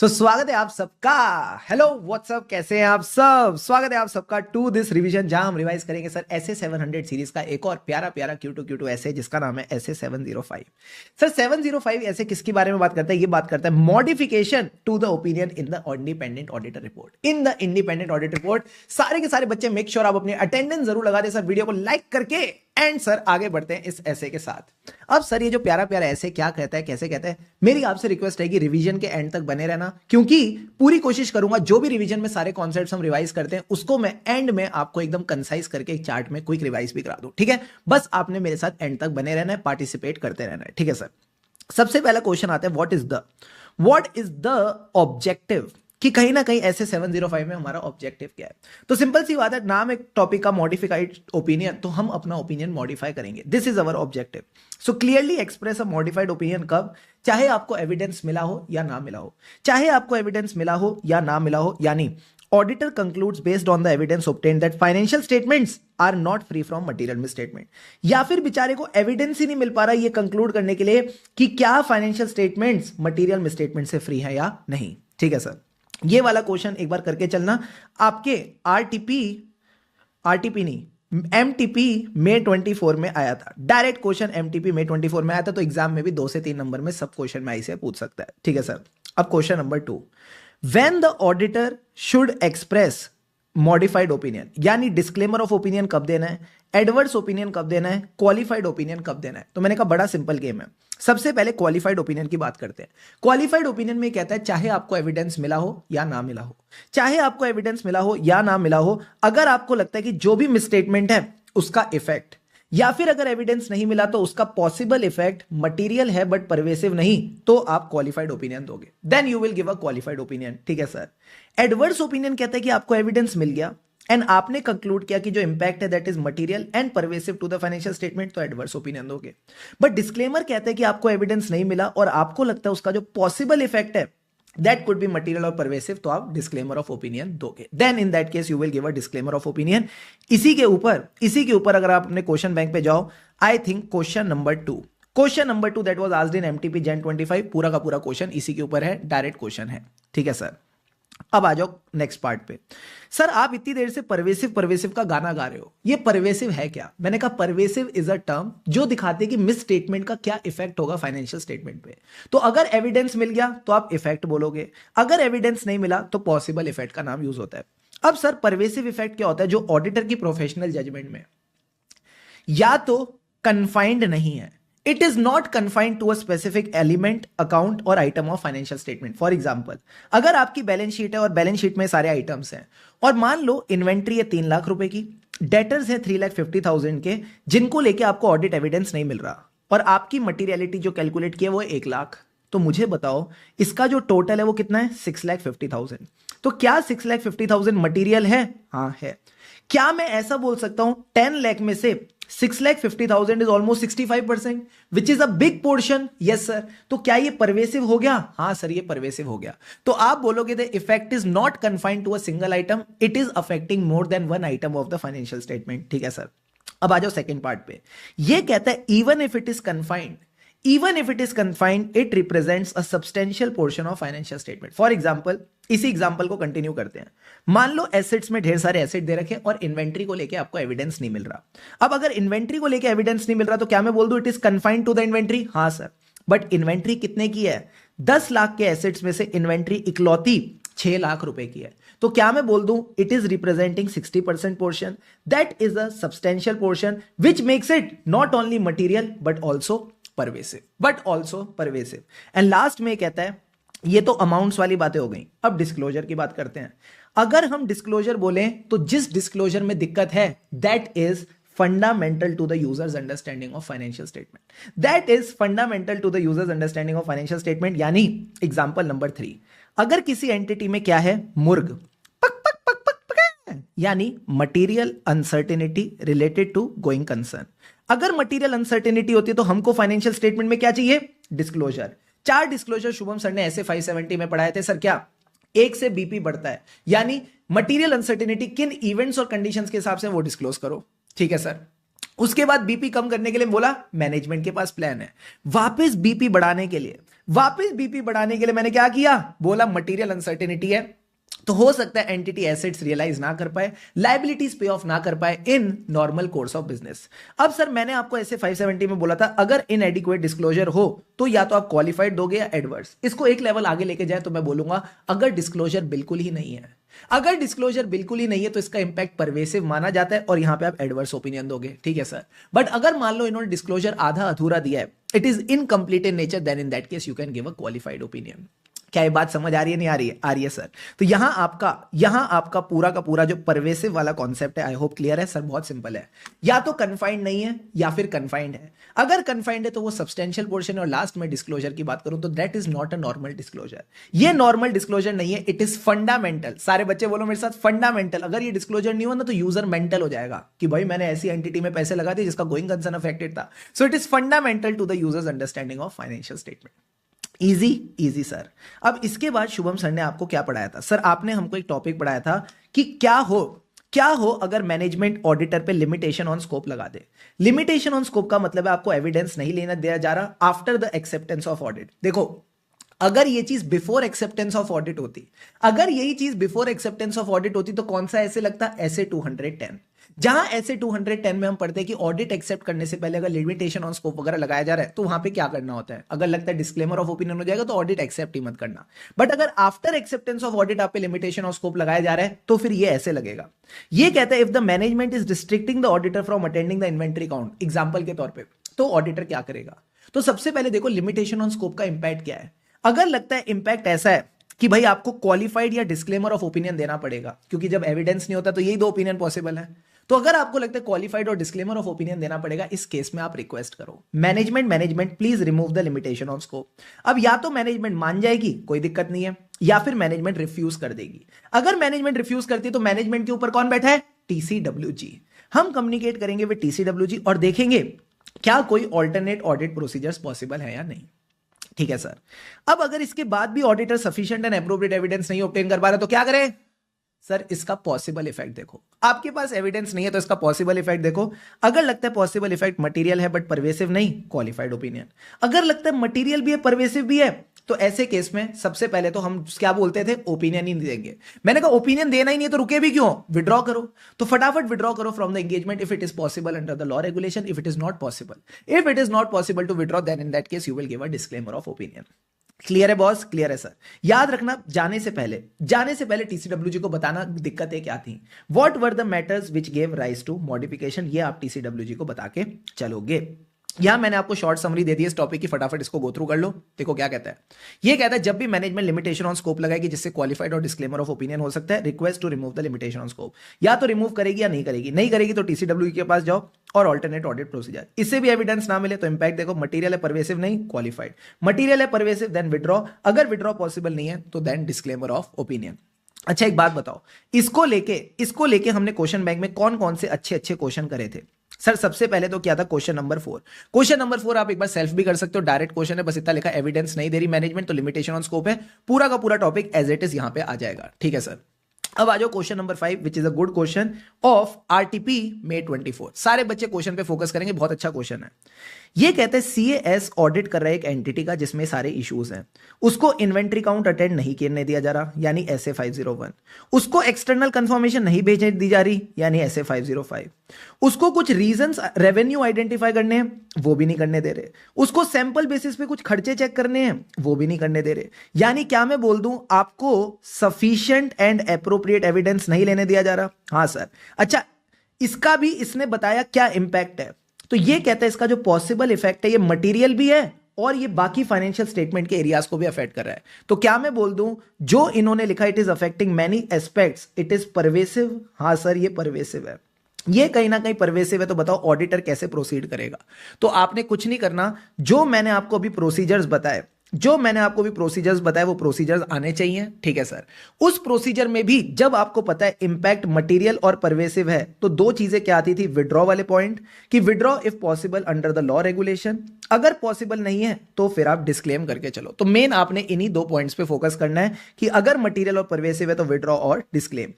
स्वागत है आप सबका। हेलो व्हाट्सअप, कैसे हैं आप सब? स्वागत है आप सबका टू दिस रिवीजन, जहां हम रिवाइज करेंगे सर एसए 700 सीरीज का एक और प्यारा प्यारा Q2 एसए जिसका नाम है एसए 705। सर 705 ऐसे किसके बारे में बात करता है? ये बात करता है modification to the opinion in the independent auditor report. In the independent auditor report सारे के सारे बच्चे मेक श्योर आप अपनी अटेंडेंस जरूर लगा दे सर, वीडियो को लाइक करके। एंड सर आगे बढ़ते हैं इस ऐसे के साथ। अब सर ये जो प्यारा प्यारा ऐसे क्या कहता है, कैसे कहता है, मेरी आपसे रिक्वेस्ट है कि रिवीजन के एंड तक बने रहना, क्योंकि पूरी कोशिश करूंगा जो भी रिवीजन में सारे कॉन्सेप्ट्स हम रिवाइज करते हैं उसको मैं एंड में आपको एकदम कंसाइज करके एक चार्ट में क्विक रिवाइज भी करा दूं। ठीक है, बस आपने मेरे साथ एंड तक बने रहना है, पार्टिसिपेट करते रहना है। ठीक है सर, सबसे पहला क्वेश्चन आता है व्हाट इज द ऑब्जेक्टिव, कि कहीं ना कहीं ऐसे 705 में हमारा ऑब्जेक्टिव क्या है। तो सिंपल सी बात है, नाम एक टॉपिक का मॉडिफाइड ओपिनियन, तो हम अपना ओपिनियन मॉडिफाई करेंगे। This is our objective. So clearly express a modified opinion कब? चाहे आपको एविडेंस मिला हो या ना मिला हो, चाहे आपको एविडेंस मिला हो या ना मिला हो, यानी auditor concludes based on the evidence obtained that financial statements are not free from material misstatement, या फिर बेचारे को एविडेंस ही नहीं मिल पा रहा ये कंक्लूड करने के लिए कि क्या फाइनेंशियल स्टेटमेंट्स मटेरियल मिसस्टेटमेंट से फ्री है या नहीं। ठीक है सर, ये वाला क्वेश्चन एक बार करके चलना। आपके आरटीपी नहीं, एमटीपी में 24 में आया था। डायरेक्ट क्वेश्चन एमटीपी में 24 में आया था, तो एग्जाम में भी 2 से 3 नंबर में सब क्वेश्चन में ऐसे पूछ सकता है। ठीक है सर, अब question number 2, when the auditor should express modified opinion, यानी डिस्क्लेमर ऑफ ओपिनियन कब देना है, एडवर्स ओपिनियन कब देना है, क्वालिफाइड ओपिनियन कब देना है। तो मैंने कहा बड़ा सिंपल गेम है। सबसे पहले क्वालिफाइड ओपिनियन की बात करते हैं। क्वालिफाइड ओपिनियन में कहता है चाहे आपको एविडेंस मिला हो या ना मिला हो, चाहे आपको एविडेंस मिला हो या ना मिला हो, अगर आपको लगता है कि जो भी मिसस्टेटमेंट है उसका इफेक्ट, या फिर अगर एविडेंस नहीं मिला तो उसका पॉसिबल इफेक्ट मटेरियल है बट परवेसिव नहीं, तो आप क्वालिफाइड ओपिनियन दोगे। Then you will give a qualified opinion. ठीक है सर, एडवर्स ओपिनियन कहता है कि आपको एविडेंस मिल गया एंड आपने कंक्लूड किया कि जो इंपैक्ट है that is material and pervasive to the financial statement, तो एडवर्स ओपिनियन दोगे। बट डिस्क्लेमर कहता है कि आपको एविडेंस नहीं मिला और आपको लगता है उसका जो पॉसिबल इफेक्ट है दैट कुड बी मटेरियल और परवेसिव, तो आप डिस्क्लेमर ऑफ ओपिनियन दोगे। Then in that case you will give a disclaimer of opinion. इसी के ऊपर अगर आप अपने क्वेश्चन बैंक पे जाओ, I think question number 2 that was asked in MTP Jain 25, पूरा का पूरा क्वेश्चन इसी के ऊपर है, डायरेक्ट क्वेश्चन है। ठीक है सर, अब आ जाओ नेक्स्ट पार्ट पे। सर आप इतनी देर से परवेसिव का गाना गा रहे हो, ये परवेसिव है क्या? मैंने कहा परवेसिव इज अ टर्म जो दिखाती है कि मिस स्टेटमेंट का क्या इफेक्ट होगा फाइनेंशियल स्टेटमेंट पे। तो अगर एविडेंस मिल गया तो आप इफेक्ट बोलोगे, अगर एविडेंस नहीं मिला तो पॉसिबल इफेक्ट का नाम यूज होता है। अब सर परवेसिव इफेक्ट क्या होता है? जो ऑडिटर की प्रोफेशनल जजमेंट में या तो कन्फाइंड नहीं है, it is not confined to a specific element, account और item of financial statement. For example, अगर आपकी बैलेंस शीट है और बैलेंस शीट में सारे आइटम्स हैं, और मान लो इन्वेंट्री है 3 लाख रुपए की, डेटर्स है 3,50,000 के, जिनको लेके आपको ऑडिट एविडेंस नहीं मिल रहा, और आपकी मटीरियलिटी जो कैलकुलेट की है वो है 1 लाख। तो मुझे बताओ इसका जो टोटल है वो कितना है? 6,50,000। तो क्या 6,50,000 मटीरियल है? हाँ है। क्या मैं ऐसा बोल सकता हूं 10 लाख में से 6,50,000 is almost 65%, which is a big portion? Yes sir. तो क्या ये परवेसिव हो गया? हाँ सर, ये परवेसिव हो गया। तो आप बोलोगे the effect is not confined to a single item, it is affecting more than one item of the financial statement. ठीक है सर, अब आ जाओ सेकेंड पार्ट पे। ये कहता है even if it is confined, it represents a substantial portion of financial statement. For example, इसी example को कंटिन्यू करते हैं। मान लो एसेट्स में ढेर सारे एसेट दे रखे और इन्वेंट्री को लेके आपको एविडेंस नहीं मिल रहा। अब अगर इन्वेंट्री को लेके एविडेंस नहीं मिल रहा तो क्या मैं बोल दूं it is confined to the inventory? हाँ सर, बट इन्वेंट्री कितने की है? 10 लाख के एसेट्स में से इन्वेंट्री इकलौती 6 लाख रुपए की है। तो क्या मैं बोल दूं it is representing 60% portion, that is a substantial portion which makes it not only material but also pervasive. And last में कहता है, ये तो अमाउंट्स वाली बातें हो गई, अब डिस्क्लोजर की बात करते हैं। अगर हम डिस्क्लोजर बोलें तो जिस डिस्क्लोजर में दिक्कत है that is fundamental to the users understanding of financial statement, यानी एग्जांपल नंबर 3, अगर किसी एंटिटी में क्या है? मुर्ग पक पक पक पक पक, यानी material uncertainty related to going concern. अगर मटीरियल अनसर्टेनिटी होती है तो हमको फाइनेंशियल स्टेटमेंट में क्या चाहिए? डिस्क्लोजर। 4 डिस्क्लोजर शुभम सर ने ऐसे 570 में पढ़ाए थे। सर क्या 1 से बीपी बढ़ता है, यानी मटीरियल अनसर्टेनिटी किन इवेंट्स और कंडीशंस के हिसाब से वो डिस्क्लोज करो। ठीक है सर, उसके बाद बीपी कम करने के लिए बोला मैनेजमेंट के पास प्लान है। वापस बीपी बढ़ाने के लिए वापस बीपी बढ़ाने के लिए मैंने क्या किया, बोला मटेरियल अनसर्टेनिटी है, तो हो सकता है एंटिटी एसेट्स रियलाइज ना कर पाए, लायबिलिटीज पे ऑफ ना कर पाए in normal course of business. अब सर मैंने आपको ऐसे 570 में बोला था अगर इनएडिक्वेट डिस्क्लोजर हो तो या तो आप क्वालिफाइड दोगे या एडवर्स। इसको एक लेवल आगे लेके जाए तो मैं बोलूंगा अगर डिस्क्लोजर बिल्कुल ही नहीं है, अगर डिस्क्लोजर बिल्कुल ही नहीं है तो इसका इंपैक्ट परवेसिव माना जाता है और यहां पे आप एडवर्स ओपिनियन दोगे, ठीक है सर। बट अगर मान लो इन्होंने डिस्क्लोजर आधा अधूरा दिया है, it is incomplete in nature, then in that case you can give a qualified opinion. क्या ये बात समझ आ रही है, नहीं आ रही है? आ रही है सर। तो यहां आपका पूरा का पूरा जो परवेसिव वाला कॉन्सेप्ट है, आई होप क्लियर है सर। बहुत सिंपल है, या तो कन्फाइंड नहीं है या फिर कन्फाइंड है। अगर कन्फाइंड है तो वो सब्सटेंशियल पोर्शन है, और लास्ट में डिस्क्लोजर की बात करूं तो that is not a normal disclosure. ये नॉर्मल डिस्क्लोजर नहीं है, इट इज फंडामेंटल। सारे बच्चे बोलो मेरे साथ, फंडामेंटल। अगर ये डिस्क्लोजर नहीं हुआ ना तो यूजर मेंटल हो जाएगा कि भाई मैंने ऐसी एंटिटी में पैसे लगा दिए जिसका गोइंग कंसर्न अफेक्टेड था। So it is fundamental to the users understanding of financial statement. Easy easy sir. अब इसके बाद शुभम सर ने आपको क्या पढ़ाया था? सर आपने हमको एक टॉपिक पढ़ाया था कि क्या हो अगर मैनेजमेंट ऑडिटर पे लिमिटेशन ऑन स्कोप लगा दे। लिमिटेशन ऑन स्कोप का मतलब है आपको एविडेंस नहीं लेना दिया जा रहा after the acceptance of audit. देखो अगर ये चीज बिफोर एक्सेप्टेंस ऑफ ऑडिट होती, अगर यही चीज बिफोर एक्सेप्टेंस ऑफ ऑडिट होती तो कौन सा ऐसे लगता? ऐसे 210। जहां ऐसे 210 में हम पढ़ते हैं कि ऑडिट एक्सेप्ट करने से पहले अगर लिमिटेशन ऑन स्कोप वगैरह लगाया जा रहा है तो वहां पे क्या करना होता है? अगर लगता है डिस्क्लेमर ऑफ ओपिनियन हो जाएगा तो ऑडिट एक्सेप्ट ही मत करना। बट अगर आफ्टर एक्सेप्टेंस ऑफ ऑडिट आप पे लिमिटेशन ऑफ स्कोप लगाया जा रहा है तो फिर ये ऐसे लगेगा। ये कहता है if the management is restricting the auditor from attending the inventory count, example के तौर पर, तो ऑडिटर क्या करेगा? तो सबसे पहले देखो लिमिटेशन ऑन स्कोप का इंपैक्ट क्या है। अगर लगता है इंपैक्ट ऐसा है कि भाई आपको क्वालिफाइड या डिस्क्लेमर ऑफ ओपिनियन देना पड़ेगा, क्योंकि जब एविडेंस नहीं होता तो यही दो ओपिनियन पॉसिबल है, तो अगर आपको लगता है क्वालिफाइड और डिस्क्लेमर ऑफ ओपिनियन देना पड़ेगा, इस केस में आप रिक्वेस्ट करो management please remove the limitation of scope. अब या तो मैनेजमेंट मान जाएगी कोई दिक्कत नहीं है, या फिर मैनेजमेंट रिफ्यूज कर देगी। अगर मैनेजमेंट रिफ्यूज करती है तो मैनेजमेंट के ऊपर कौन बैठा है? टीसीडब्ल्यूजी। हम कम्युनिकेट करेंगे विद टीसीडब्ल्यूजी और देखेंगे क्या कोई ऑल्टरनेट ऑडिट प्रोसीजर्स पॉसिबल है या नहीं। ठीक है सर। अब अगर इसके बाद भी auditor sufficient and appropriate evidence नहीं ऑब्टेन कर पा रहा तो क्या करें? सर इसका पॉसिबल इफेक्ट देखो। आपके पास एविडेंस नहीं है तो इसका पॉसिबल इफेक्ट देखो। अगर लगता है पॉसिबल इफेक्ट मटेरियल है बट परवेसिव नहीं, क्वालिफाइड ओपिनियन। अगर लगता है मटेरियल भी है परवेसिव भी है तो ऐसे केस में सबसे पहले तो हम क्या बोलते थे? ओपिनियन ही नहीं देंगे। मैंने कहा ओपिनियन देना ही नहीं है तो रुके भी क्यों? विड्रॉ करो। तो फटाफट विड्रॉ करो from the engagement if it is possible under the law regulation. If it is not possible to withdraw then in that case you will give a disclaimer of opinion. Clear है boss? Clear है sir. याद रखना जाने से पहले TCWG को बताना दिक्कतें क्या थी। What were the matters which gave rise to modification, ये आप टीसीडब्ल्यूजी को बता के चलोगे। यहां मैंने आपको शॉर्ट समरी दे दी इस टॉपिक की, फटाफट इसको गो थ्रू कर लो। देखो क्या कहता है, ये कहता है जब भी मैनेजमेंट लिमिटेशन ऑन स्कोप लगाएगी जिससे क्वालिफाइड और डिस्क्लेमर ऑफ ओपिनियन हो सकता है, request to remove the limitation on scope. या तो रिमूव करेगी या नहीं करेगी तो टीसीडब्ल्यूजी के पास जाओ और ऑल्टरनेट ऑडिट प्रोसीजर। इससे भी एविडेंस ना मिले तो इंपैक्ट देखो, मटेरियल है परवेसिव नहीं, क्वालिफाइड। मटेरियल है परवेसिव देन विड्रॉ। अगर विड्रॉ पॉसिबल नहीं है तो देन डिस्क्लेमर ऑफ ओपिनियन। अच्छा एक बात बताओ, इसको लेके हमने क्वेश्चन बैंक में कौन कौन से अच्छे क्वेश्चन करे थे? सर सबसे पहले तो क्या था? क्वेश्चन नंबर 4 आप एक बार सेल्फ भी कर सकते हो, डायरेक्ट क्वेश्चन है, बस इतना लिखा एविडेंस नहीं दे रही मैनेजमेंट तो लिमिटेशन ऑन स्कोप है। पूरा का पूरा टॉपिक एज इट इज यहां पे आ जाएगा। ठीक है सर। अब आ जाओ question number 5 which is a good question of RTP May 24। सारे बच्चे क्वेश्चन पे फोकस करेंगे, बहुत अच्छा क्वेश्चन है। ये कहते हैं सीएएस ऑडिट कर रहा है एक एंटिटी का जिसमें सारे इश्यूज हैं, उसको इन्वेंट्री काउंट अटेंड नहीं करने दिया जा रहा यानी SA 501, उसको एक्सटर्नल कंफर्मेशन नहीं भेजने दी जा रही यानी SA 505, उसको कुछ रीजंस रेवेन्यू आइडेंटिफाई करने हैं वो भी नहीं करने दे रहे, उसको सैंपल बेसिस पे कुछ खर्चे चेक करने हैं वो भी नहीं करने दे रहे। यानी क्या मैं बोल दूं, आपको सफिशिएंट एंड एप्रोप्रिएट एविडेंस नहीं लेने दिया जा रहा। हाँ सर। अच्छा इसका भी इसने बताया क्या इंपैक्ट है, तो ये कहता है इसका जो पॉसिबल इफेक्ट है ये मटेरियल भी है और ये बाकी फाइनेंशियल स्टेटमेंट के एरियाज को भी अफेक्ट कर रहा है। तो क्या मैं बोल दूं, जो इन्होंने लिखा it is affecting many aspects, it is pervasive. हाँ सर ये परवेसिव है, ये कहीं ना कहीं परवेसिव है। तो बताओ ऑडिटर कैसे प्रोसीड करेगा? तो आपने कुछ नहीं करना, जो मैंने आपको अभी प्रोसीजर्स बताए वो प्रोसीजर्स आने चाहिए। ठीक है सर। उस प्रोसीजर में भी जब आपको पता है इंपैक्ट मटेरियल और परवेसिव है तो दो चीजें क्या आती थी, विड्रॉ वाले पॉइंट कि withdraw if possible under the law regulation, अगर पॉसिबल नहीं है तो फिर आप डिस्क्लेम करके चलो। तो मेन आपने इन्हीं दो पॉइंट्स पे फोकस करना है कि अगर मटेरियल और परवेसिव है तो विड्रॉ और डिस्क्लेम।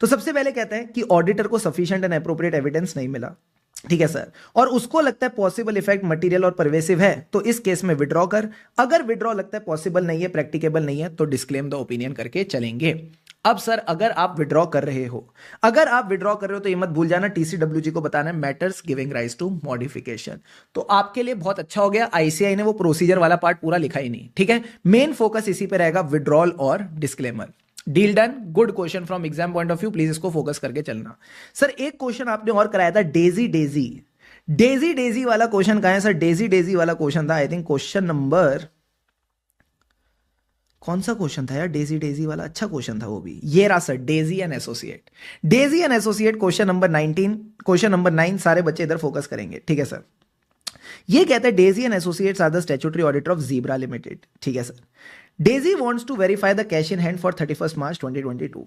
तो सबसे पहले कहता है कि ऑडिटर को सफिशिएंट एंड एप्रोप्रिएट एविडेंस नहीं मिला। ठीक है सर, और उसको लगता है पॉसिबल इफेक्ट मटेरियल और परवेसिव है, तो इस केस में विड्रॉ कर। अगर विड्रॉ लगता है पॉसिबल नहीं है, प्रैक्टिकेबल नहीं है, तो डिस्क्लेम द ओपिनियन करके चलेंगे। अब सर अगर आप विड्रॉ कर रहे हो, तो ये मत भूल जाना टीसीडब्ल्यूजी को बताना है matters giving rise to modification. तो आपके लिए बहुत अच्छा हो गया, आईसीआई ने वो प्रोसीजर वाला पार्ट पूरा लिखा ही नहीं, ठीक है। मेन फोकस इसी पे रहेगा, विड्रॉल और disclaimer. Deal done, good question from exam point of view, please इसको फोकस करके चलना। सर एक क्वेश्चन आपने और कराया था, डेजी डेजी डेजी डेजी वाला क्वेश्चन कहां है सर? डेजी डेजी वाला क्वेश्चन था आई थिंक क्वेश्चन नंबर, कौन सा क्वेश्चन था यार डेजी डेजी वाला? अच्छा क्वेश्चन था वो भी, ये रहा sir, Daisy and associate. Daisy and associate question number 19, question number 9, सारे बच्चे इधर फोकस करेंगे, ठीक है सर। ये कहता है Daisy and associates are the statutory auditor of Zebra Limited, ठीक है sir. Daisy wants to verify the cash in hand for 31 March 2022।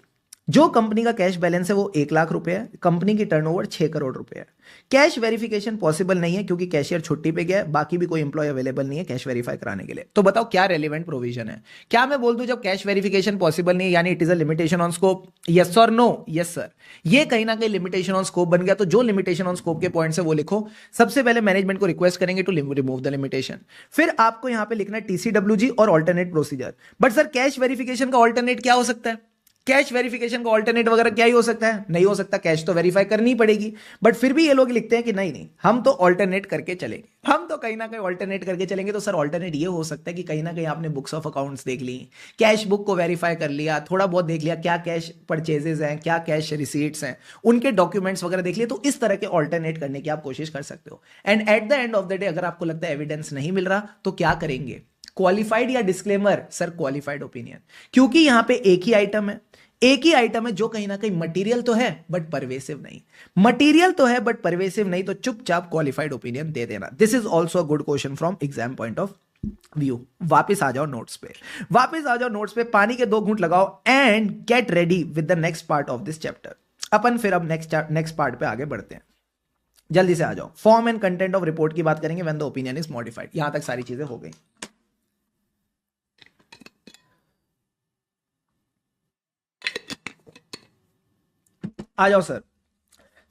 जो कंपनी का कैश बैलेंस है वो 1 लाख रुपए है, कंपनी की टर्नओवर 6 करोड़ रुपए है। कैश वेरिफिकेशन पॉसिबल नहीं है क्योंकि कैशियर छुट्टी पे गया है, बाकी भी कोई एम्प्लॉय अवेलेबल नहीं है कैश वेरीफाई कराने के लिए। तो बताओ क्या रेलिवेंट प्रोविजन है? क्या मैं बोल दूं जब कैश वेरिफिकेशन पॉसिबल नहीं है यानी it is a limitation on scope? Yes और नो? यस सर, ये कहीं ना कहीं लिमिटेशन ऑन स्कोप बन गया। तो जो लिमिटेशन ऑन स्कोप के पॉइंट्स है वो लिखो। सबसे पहले मैनेजमेंट को रिक्वेस्ट करेंगे टू रिमूव द लिमिटेशन, फिर आपको यहां पे लिखना है टीसीडब्ल्यूजी और alternate procedure. But sir cash verification का ऑल्टरनेट क्या हो सकता है? कैश वेरिफिकेशन का ऑल्टरनेट वगैरह क्या ही हो सकता है? नहीं हो सकता, कैश तो वेरीफाई करनी ही पड़ेगी। बट फिर भी ये लोग लिखते हैं कि नहीं नहीं, हम तो ऑल्टरनेट करके चलेंगे, हम तो कहीं ना कहीं ऑल्टरनेट करके चलेंगे। तो सर ऑल्टरनेट ये हो सकता है कि कहीं ना कहीं आपने बुक्स ऑफ अकाउंट्स देख ली, कैश बुक को वेरीफाई कर लिया, थोड़ा बहुत देख लिया क्या कैश परचेजेस हैं, क्या कैश रिसीट्स हैं, उनके डॉक्यूमेंट्स वगैरह देख लिए। तो इस तरह के ऑल्टरनेट करने की आप कोशिश कर सकते हो। And at the end of the day अगर आपको लगता है एविडेंस नहीं मिल रहा तो क्या करेंगे? क्वालिफाइड या डिस्क्लेमर? सर क्वालिफाइड ओपिनियन, क्योंकि यहां पे एक ही आइटम है, एक ही आइटम है जो कहीं ना कहीं मटेरियल तो है बट परवेसिव नहीं, मटेरियल तो है बट परवेसिव नहीं, तो चुपचाप क्वालिफाइड ओपिनियन दे देना। This is also a good question from exam point of view. वापस आ जाओ नोट्स पे, वापस आ जाओ नोट्स पे, पानी के 2 घूंट लगाओ and get ready with the next part of this chapter. अपन फिर अब नेक्स्ट पार्ट पे आगे बढ़ते हैं, जल्दी से आ जाओ। Form and content of report की बात करेंगे when the opinion is modified. यहां तक सारी चीजें हो गई। आ जाओ सर,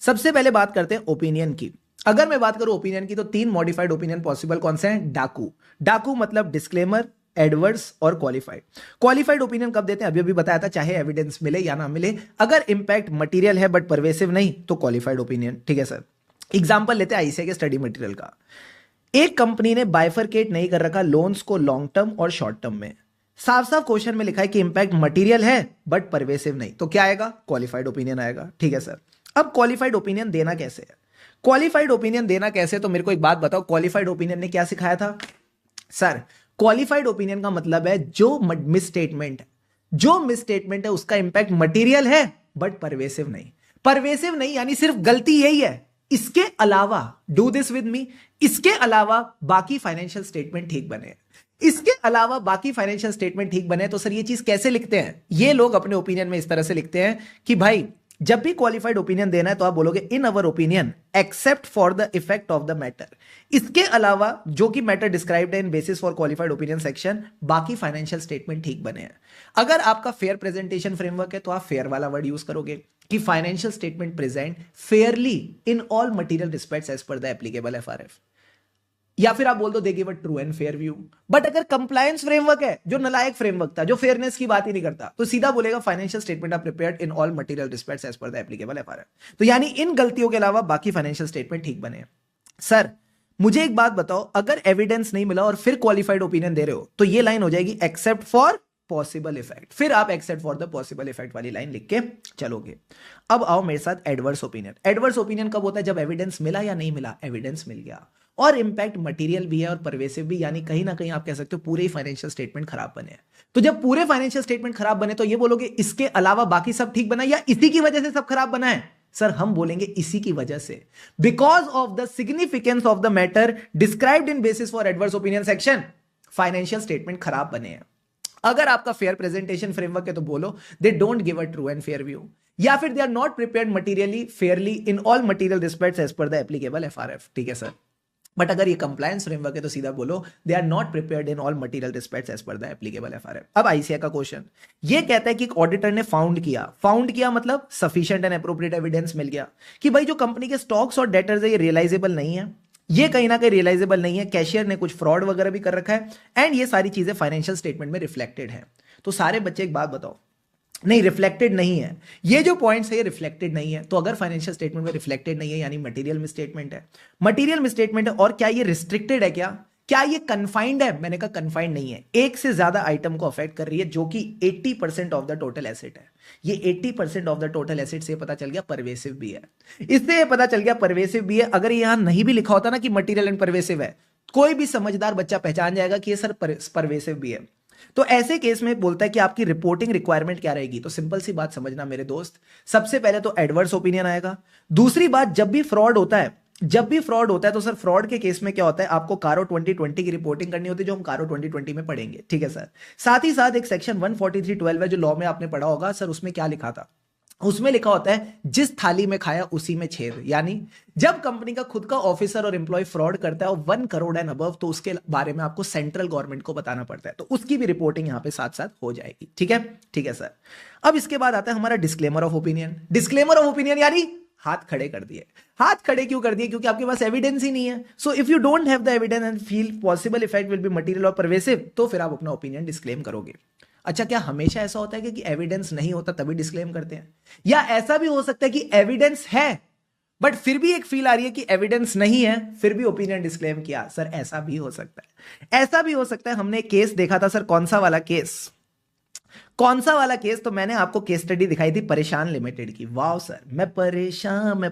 सबसे पहले बात करते हैं ओपिनियन की। अगर मैं बात करूं ओपिनियन की तो 3 मॉडिफाइड ओपिनियन पॉसिबल कौन से हैं? डाकू, डाकू मतलब डिस्क्लेमर, एडवर्स और क्वालिफाइड। क्वालिफाइड ओपिनियन कब देते हैं? अभी अभी बताया था, चाहे एविडेंस मिले या ना मिले। अगर इंपैक्ट मटेरियल है बट परवेसिव नहीं तो क्वालिफाइड ओपिनियन, ठीक है सर। एग्जांपल लेते हैं आईसीआई के स्टडी मटेरियल का। एक कंपनी ने बाइफरकेट नहीं कर रखा लोन्स को लॉन्ग टर्म और शॉर्ट टर्म में, साफ साफ क्वेश्चन में लिखा है कि इंपैक्ट मटेरियल है बट परवेसिव नहीं, तो क्या आएगा? क्वालिफाइड ओपिनियन आएगा, ठीक है सर। अब क्वालिफाइड ओपिनियन देना कैसे है? क्वालिफाइड ओपिनियन देना कैसे, तो मेरे को एक बात बताओ, क्वालिफाइड ओपिनियन ने क्या सिखाया था? सर क्वालिफाइड ओपिनियन का मतलब है जो मिस स्टेटमेंट है उसका इंपैक्ट मटेरियल है बट परवेसिव नहीं। परवेसिव नहीं यानी सिर्फ गलती यही है, इसके अलावा, डू दिस विद मी, इसके अलावा बाकी फाइनेंशियल स्टेटमेंट ठीक बने, इसके अलावा बाकी फाइनेंशियल स्टेटमेंट ठीक बने। तो सर ये चीज कैसे लिखते हैं? ये लोग अपने ओपिनियन में इस तरह से लिखते हैं कि भाई जब भी क्वालिफाइड ओपिनियन देना है तो आप बोलोगे in our opinion except for the effect of the matter, इसके अलावा जो कि मैटर डिस्क्राइब्ड है in basis for qualified opinion section, बाकी फाइनेंशियल स्टेटमेंट ठीक बने हैं। अगर आपका फेयर प्रेजेंटेशन फ्रेमवर्क है तो आप फेयर वाला वर्ड यूज करोगे कि financial statement present fairly in all material respects as per the applicable FRF, या फिर आप बोल दो they give a true and fair view. But अगर कंप्लायंस फ्रेमवर्क है, जो नलायक फ्रेमवर्क था, जो फेयरनेस की बात ही नहीं करता, तो सीधा बोलेगा financial statement are prepared in all material respects as per the applicable FRF. तो यानी इन गलतियों के अलावा बाकी फाइनेंशियल स्टेटमेंट ठीक बने। सर मुझे एक बात बताओ, अगर एविडेंस नहीं मिला और फिर क्वालिफाइड ओपिनियन दे रहे हो तो ये लाइन हो जाएगी एक्सेप्ट फॉर पॉसिबल इफेक्ट, फिर आप accept for the possible effect वाली लाइन लिख के चलोगे। अब आओ मेरे साथ एडवर्स ओपिनियन। एडवर्स ओपिनियन कब होता है? जब एविडेंस मिला या नहीं मिला, एविडेंस मिल गया और इंपैक्ट मटेरियल भी है और परवेसिव भी, यानी कहीं ना कहीं आप कह सकते हो पूरे ही फाइनेंशियल स्टेटमेंट खराब बने हैं। तो जब पूरे फाइनेंशियल स्टेटमेंट खराब बने तो ये बोलोगे इसके अलावा बाकी सब ठीक बना या इसी की वजह से सब खराब बना है? सर हम बोलेंगे इसी की वजह से, because of the significance of the matter described in basis for adverse opinion section, financial statement खराब बने हैं। अगर आपका फेयर प्रेजेंटेशन फ्रेमवर्क है तो बोलो they don't give a true and fair view, या फिर they are not prepared materially fairly in all material respects as per the applicable FRF, ठीक है सर। बट अगर ये कंप्लायंस फ्रेमवर्क है तो सीधा बोलो they are not prepared in all material respects as per the applicable FRM. अब ICI का क्वेश्चन ये कहता है कि ऑडिटर ने फाउंड किया मतलब सफिशिएंट एंड एप्रोप्रिएट एविडेंस मिल गया कि भाई जो कंपनी के स्टॉक्स और डेटर्स है ये रियलाइजेबल नहीं है, ये कहीं ना कहीं रियलाइजेबल नहीं है, कैशियर ने कुछ फ्रॉड वगैरह भी कर रखा है, एंड ये सारी चीजें फाइनेंशियल स्टेटमेंट में रिफ्लेक्टेड है। तो सारे बच्चे एक बात बताओ, नहीं रिफ्लेक्टेड नहीं है, ये जो पॉइंट्स है ये रिफ्लेक्टेड नहीं है। तो अगर फाइनेंशियल स्टेटमेंट में रिफ्लेक्टेड नहीं है यानी मटेरियल मिसस्टेटमेंट है, मटेरियल मिसस्टेटमेंट है। और क्या ये रिस्ट्रिक्टेड है, क्या ये कन्फाइंड है? मैंने कहा कन्फाइंड नहीं है, एक से ज्यादा आइटम को अफेक्ट कर रही है जो कि 80% ऑफ द टोटल एसेट है। ये 80% ऑफ द टोटल एसेट से पता चल गया परवेसिव भी है, इससे पता चल गया परवेसिव भी है। अगर यहां नहीं भी लिखा होता ना कि मटेरियल एंड परवेसिव है, कोई भी समझदार बच्चा पहचान जाएगा कि ये सर परवेसिव भी है। तो ऐसे केस में बोलता है कि आपकी रिपोर्टिंग रिक्वायरमेंट क्या रहेगी। तो सिंपल सी बात समझना मेरे दोस्त, सबसे पहले तो एडवर्स ओपिनियन आएगा। दूसरी बात, जब भी फ्रॉड होता है तो सर फ्रॉड के केस में क्या होता है, आपको कारो 2020 की रिपोर्टिंग करनी होती है, जो हम कारो 2020 में पढ़ेंगे, ठीक है सर। साथ ही साथ एक सेक्शन 143(12) है जो लॉ में आपने पढ़ा होगा सर, उसमें क्या लिखा था, उसमें लिखा होता है जिस थाली में खाया उसी में छेद। यानी जब कंपनी का खुद का ऑफिसर और एम्प्लॉय फ्रॉड करता है और 1 करोड़ एंड अबव, तो उसके बारे में आपको सेंट्रल गवर्नमेंट को बताना पड़ता है, तो उसकी भी रिपोर्टिंग यहां पे साथ साथ हो जाएगी, ठीक है सर। अब इसके बाद आता है हमारा disclaimer of opinion. Disclaimer of opinion यानी हाथ खड़े कर दिए। हाथ खड़े क्यों कर दिए? क्योंकि आपके पास एविडेंस ही नहीं है। So if you don't have the evidence and feel possible effect will be material और परवेसिव, तो फिर आप अपना ओपिनियन डिस्क्लेम करोगे। अच्छा, क्या हमेशा ऐसा होता है कि एविडेंस नहीं होता तभी डिस्क्लेम करते हैं? या ऐसा भी हो सकता है कि एविडेंस है बट फिर भी एक फील आ रही है कि एविडेंस नहीं है, फिर भी ओपिनियन डिस्क्लेम किया? सर ऐसा भी हो सकता है, ऐसा भी हो सकता है। हमने एक केस देखा था सर, कौन सा वाला केस? तो मैंने आपको केस स्टडी दिखाई थी परेशान लिमिटेड की। वाह सर, मैं परेशान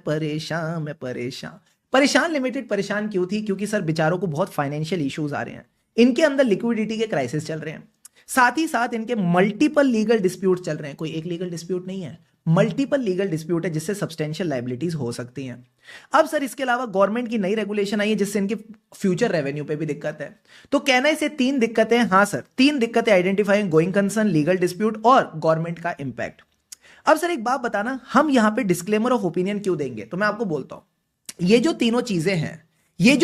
लिमिटेड परेशान क्यों थी? क्योंकि सर बेचारों को बहुत फाइनेंशियल इश्यूज आ रहे हैं, इनके अंदर लिक्विडिटी के क्राइसिस चल रहे हैं, साथ ही साथ इनके मल्टीपल लीगल डिस्प्यूट चल रहे हैं। कोई एक लीगल डिस्प्यूट नहीं है, मल्टीपल लीगल डिस्प्यूट है जिससे सब्सटेंशियल लायबिलिटीज हो सकती हैं। अब सर इसके अलावा गवर्नमेंट की नई रेगुलेशन आई है जिससे इनके फ्यूचर रेवेन्यू पे भी दिक्कत है। तो कहना इसे 3 दिक्कतें, हाँ सर 3 दिक्कतें identifying going concern, legal dispute और गवर्नमेंट का इंपैक्ट। अब सर एक बात बताना, हम यहां पे डिस्क्लेमर ऑफ ओपिनियन क्यों देंगे? तो मैं आपको बोलता हूं, ये जो तीनों चीजें हैं, ये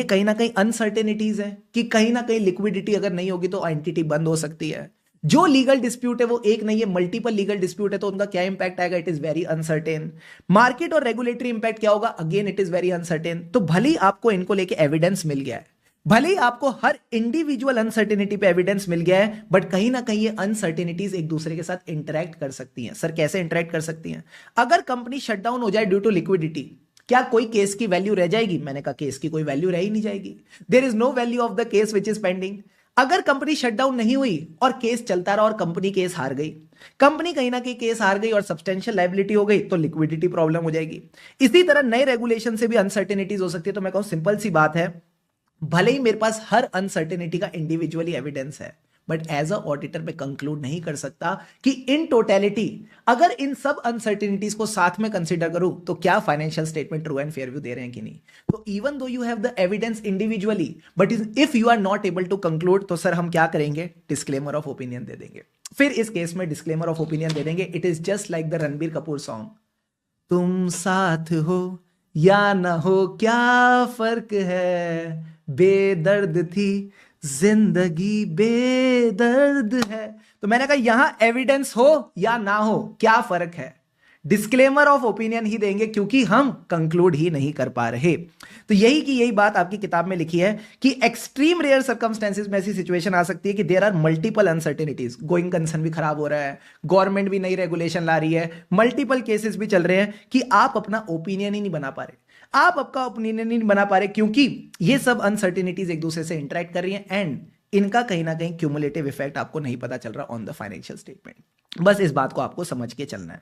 कहीं ना कहीं अनसर्टेनिटीज है कि कहीं ना कहीं लिक्विडिटी अगर नहीं होगी तो एंटिटी बंद हो सकती है। जो लीगल डिस्प्यूट है वो एक नहीं है, मल्टीपल लीगल डिस्प्यूट है, तो उनका क्या इंपैक्ट आएगा? It is very uncertain. Market और रेगुलेटरी इंपैक्ट क्या होगा? Again it is very uncertain. तो भले ही आपको इनको लेके एविडेंस मिल गया है, भले ही आपको हर इंडिविजुअल अनसर्टेनिटी पे एविडेंस मिल गया है, बट कहीं ना कहीं ये अनसर्टेनिटीज एक दूसरे के साथ इंटरैक्ट कर सकती हैं। सर कैसे इंटरैक्ट कर सकती हैं? अगर कंपनी शटडाउन हो जाए ड्यू टू लिक्विडिटी, क्या कोई केस की वैल्यू रह जाएगी? मैंने कहा केस की कोई वैल्यू रह ही नहीं जाएगी। There is no value of the case which is pending. अगर कंपनी शटडाउन नहीं हुई और केस चलता रहा और कंपनी केस हार गई, कंपनी कहीं ना कहीं केस हार गई और सब्सटेंशियल लायबिलिटी हो गई, तो लिक्विडिटी प्रॉब्लम हो जाएगी। इसी तरह नए रेगुलेशन से भी अनसर्टेनिटीज हो सकती है। तो मैं कहूं सिंपल सी बात है, भले ही मेरे पास हर अनसर्टेनिटी का इंडिविजुअली एविडेंस है, बट एज अ ऑडिटर में कंक्लूड नहीं कर सकता कि इन टोटलिटी अगर इन सब अनसर्टेनिटीज को साथ में कंसीडर करूं तो क्या financial statement true and fair view दे रहे हैं कि नहीं। तो even though you have the evidence individually, but if you are not able to conclude, तो सर हम क्या करेंगे? डिस्क्लेमर ऑफ ओपिनियन दे देंगे। फिर इस केस में डिस्क्लेमर ऑफ ओपिनियन दे देंगे। It is just like the Ranbir Kapoor song, तुम साथ हो या ना हो क्या फर्क है, बेदर्द थी जिंदगी बेदर्द है। तो मैंने कहा यहां एविडेंस हो या ना हो क्या फर्क है? डिस्क्लेमर ऑफ ओपिनियन ही देंगे क्योंकि हम कंक्लूड ही नहीं कर पा रहे। तो यही बात आपकी किताब में लिखी है कि एक्सट्रीम रेयर सर्कमस्टेंसेस में ऐसी सिचुएशन आ सकती है कि there are multiple uncertainties, going concern भी खराब हो रहा है, गवर्नमेंट भी नई रेगुलेशन ला रही है, मल्टीपल केसेस भी चल रहे हैं कि आप अपना ओपिनियन ही नहीं बना पा रहे, आप आपका ओपिनियन नहीं बना पा रहे क्योंकि ये सब अनसर्टेनिटीज एक दूसरे से इंटरेक्ट कर रही हैं एंड इनका कहीं ना कहीं क्यूमुलेटिव इफेक्ट आपको नहीं पता चल रहा ऑन द फाइनेंशियल स्टेटमेंट। बस इस बात को आपको समझ के चलना है।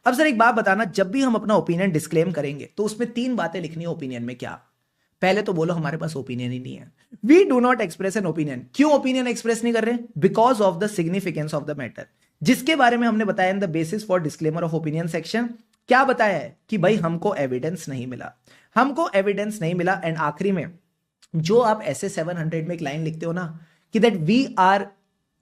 अब सर एक बात बताना, जब भी हम अपना ओपिनियन डिस्क्लेम करेंगे तो उसमें 3 बातें लिखनी है ओपिनियन में। क्या? पहले तो बोलो हमारे पास ओपिनियन ही नहीं है, we do not express an opinion. क्यों ओपिनियन एक्सप्रेस नहीं कर रहे? Because of the significance of the matter, जिसके बारे में हमने बताया in the basis for disclaimer of opinion section. क्या बताया है कि भाई हमको एविडेंस नहीं मिला, एंड आखिरी में जो आप ऐसे 700 में एक लाइन लिखते हो ना कि that we are